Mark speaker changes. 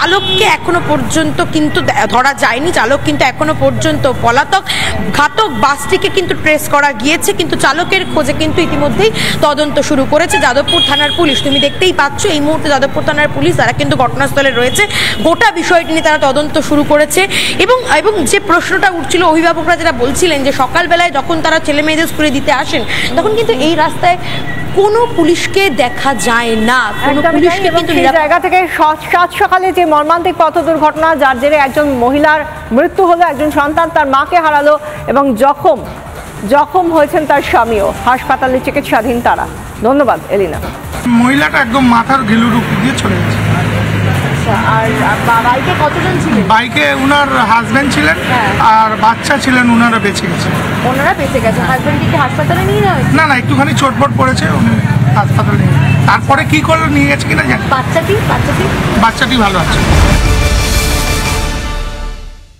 Speaker 1: চালককে এখনো পর্যন্ত কিন্তু ধরা যায়নি, চালক কিন্তু এখনো পর্যন্ত পলাতক। ঘাতক বাসটিকে কিন্তু ট্রেস করা গিয়েছে, কিন্তু চালকের খোঁজে কিন্তু ইতিমধ্যেই তদন্ত শুরু করেছে যাদবপুর থানার পুলিশ। তুমি দেখতেই পাচ্ছ এই মুহূর্তে যাদবপুর থানার পুলিশ তারা কিন্তু ঘটনাস্থলে রয়েছে, গোটা বিষয়টি নিয়ে তারা তদন্ত শুরু করেছে। এবং যে প্রশ্নটা উঠছিল, অভিভাবকরা যেটা বলছিলেন যে সকালবেলায় যখন তারা ছেলে মেয়েদের স্কুলে দিতে আসেন তখন কিন্তু এই রাস্তায় কোনো পুলিশকে দেখা যায় না, কোনো পুলিশকে কিন্তু
Speaker 2: জায়গা থেকে সাত সকালে যে মর্মান্তিক পথ দুর্ঘটনা, যার জেরে একজন মহিলার মৃত্যু হলো, একজন সন্তান তার মাকে হারালো এবং জখম হয়েছেন তার স্বামীও, হাসপাতালে চিকিৎসাধীন তারা। ধন্যবাদ এলিনা।
Speaker 3: মহিলাটা একদম মাথার ঘিলুর উপর দিয়ে চলে গেছে।
Speaker 1: আর বাইকে কতজন ছিলেন?
Speaker 3: বাইকে উনার হাজবেন্ড ছিলেন আর বাচ্চা ছিলেন, উনারা বেঁচে গেছে।
Speaker 1: ওনারা বেঁচে গেছে, হাজবেন্ডকে কি হাসপাতালে নিয়ে যাওয়া হয়েছে?
Speaker 3: না একটুখানি চোটপট পড়েছে, উনি হাসপাতালে নিয়ে, তারপরে কি করলো নিয়ে গেছে কিনা জানি।
Speaker 1: বাচ্চাটি
Speaker 3: বাচ্চাটি ভালো আছে।